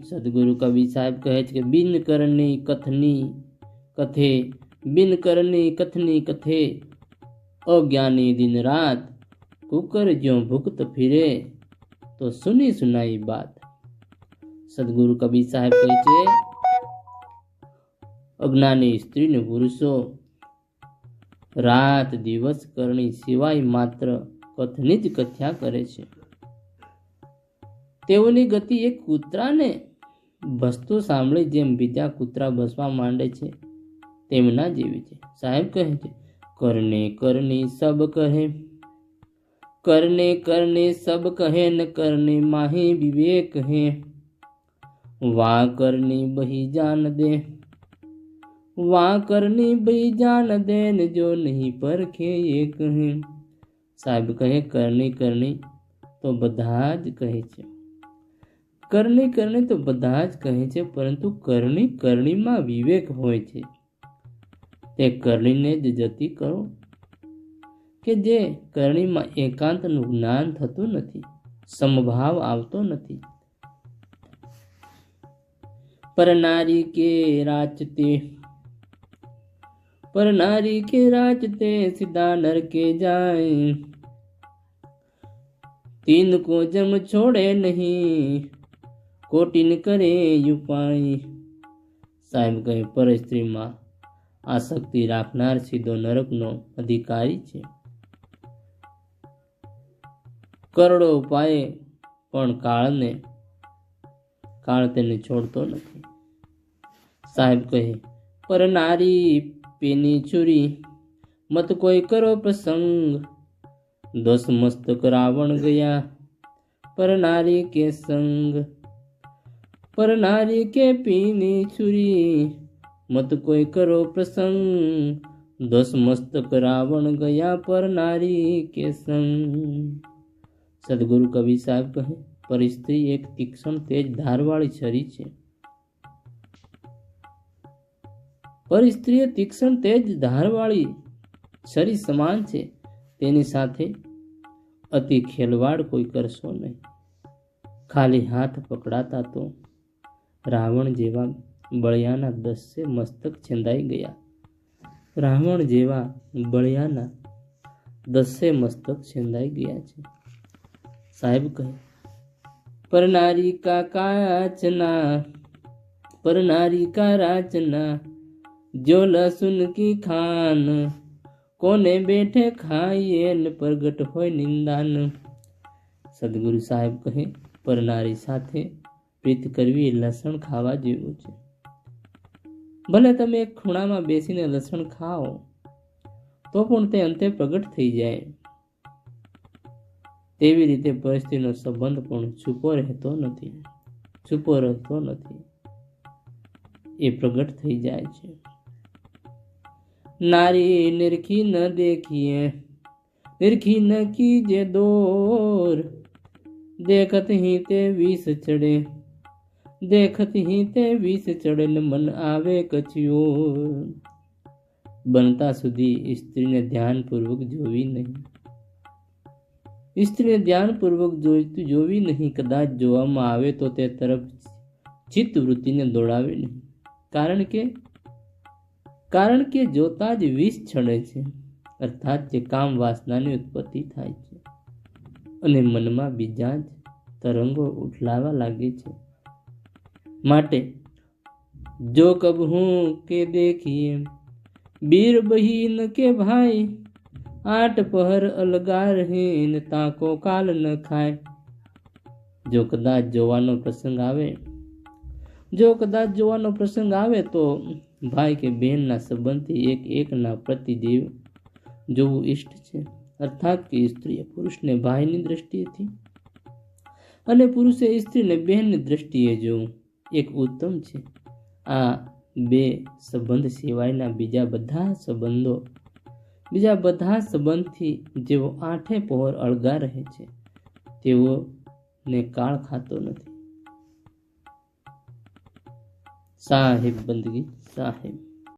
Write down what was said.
સદગુરુ કબીર સાહેબ કહે છે કે બિન કરની કથની કથે, બિન કરની કથની કથે, અજ્ઞાની દિન રાત, કુકર જ્યો ભુક્ત ફિરે, તો સુની સુનાઈ બાત। સદગુરુ કબીર સાહેબ કહે છે અજ્ઞાની સ્ત્રી ને પુરુષો રાત દિવસ કરણી સિવાય માત્ર કથની જ કથ્યા કરે છે। તેઓની ગતિ એક કૂતરાને ભસતો સાંભળી જેમ બીજા કૂતરા ભસવા માંડે છે તેમના જેવી છે। સાહેબ કહે છે કરને કરની સબ કહે, करने करने सब कहे न करने माही विवेक है, वाह करनी बही जान दे, वाह करनी बही जान दे न जो नहीं परखे ये कहे। साहब कहे करनी करनी तो બધા જ કહે છે, કરણી કરણી તો બધા જ કહે છે, પરંતુ કરણી કરણીમાં વિવેક હોય છે। તે કરણીને જ જતી કરો કે જે કરણીમાં એકાંતનું જ્ઞાન થતું નથી, સમભાવ આવતો નથી। પર નારી કે રાચતે, પર નારી કે राचते सीधा नर के जाए, तीन को जम छोड़े नहीं, कोटिन करे उपाय। साहेब કહે પર સ્ત્રીમાં આસક્તિ રાખનાર સીધો નરકનો અધિકારી છે। કરોડો ઉપાય પણ કાળ તેને છોડતો નથી। સાહેબ કહે પર નારી પેની છુરી, મત કોઈ કરો પ્રસંગ, દસ મસ્તક રાવણ ગયા પર નારી કે સંગ। પર નારી કે પીની છુરી, મત કોઈ કરો પ્રસંગ, દસ મસ્તક રાવણ ગયા પર નારી કે સંગ। સદગુરુ કબીર સાહેબ કહે પર સ્ત્રી એક તીક્ષ્ણ તેજ ધારવાળી છરી છે। પર સ્ત્રી તીક્ષ્ણ તેજ ધારવાળી છરી સમાન છે, તેની સાથે અતિ ખેલવાડ કોઈ કરશો નહીં। ખાલી હાથ પકડાતા તો રાવણ જેવા બળિયાના 10 મસ્તક છેંદાઈ ગયા। રાવણ જેવા બળિયાના 10 મસ્તક છેંદાઈ ગયા છે। साहिब कहे पर नारी का काचना, पर नारी का राचना, जो लहसुन की खान, कोने बैठे खाइए न प्रगट होय निंदान। सदगुरु साहेब કહે પર નારી સાથે પ્રીત કરવી લસણ ખાવા જેવું છે। ભલે તમે એક ખૂણામાં બેસીને લસણ ખાઓ તો પણ તે અંતે પ્રગટ થઈ જાય, તેવી રીતે પરિસ્થિતિનો સંબંધ પણ છુપો રહેતો નથી, એ પ્રગટ થઈ જાય છે। નારી નિરખી ન દેખીએ, નિરખી ન કીજે દોર, देखत ही ते विष चढ़े, देखत ही ते विष चढ़े न मन आवे कछियोर। બનતા સુધી સ્ત્રીને ધ્યાનપૂર્વક જોવી નહીં, સ્ત્રીને ધ્યાનપૂર્વક જોવી નહીં। કદાચ જોવામાં આવે તો તે તરફ ચિત્ત વૃત્તિને દોડાવે નહીં, કારણ કે જોતા જ વિષ ચડે છે, અર્થાત જે કામ વાસનાની ઉત્પત્તિ થાય છે અને મનમાં બીજા જ તરંગો ઉઠલાવા લાગે છે। માટે જો કબ હું કે દેખીએ बीर बहीन के भाई, आठ पहर अलगा रहे न ताको काल न खाए। જો કદાચ જોવાનો પ્રસંગ આવે તો ભાઈ કે બહેનના સંબંધથી એકના પ્રતિદેવ જોવું ઇષ્ટ છે, અર્થાત કે સ્ત્રીએ પુરુષને ભાઈની દ્રષ્ટિએથી અને પુરુષે સ્ત્રીને બહેનની દ્રષ્ટિએ જોવું એક ઉત્તમ છે। આ બે સંબંધ સિવાયના બીજા બધા સંબંધથી જેઓ આઠે પહોર અળગા રહે છે તેઓને કાળ ખાતો નથી। સાહેબ બંદગી સાહેબ।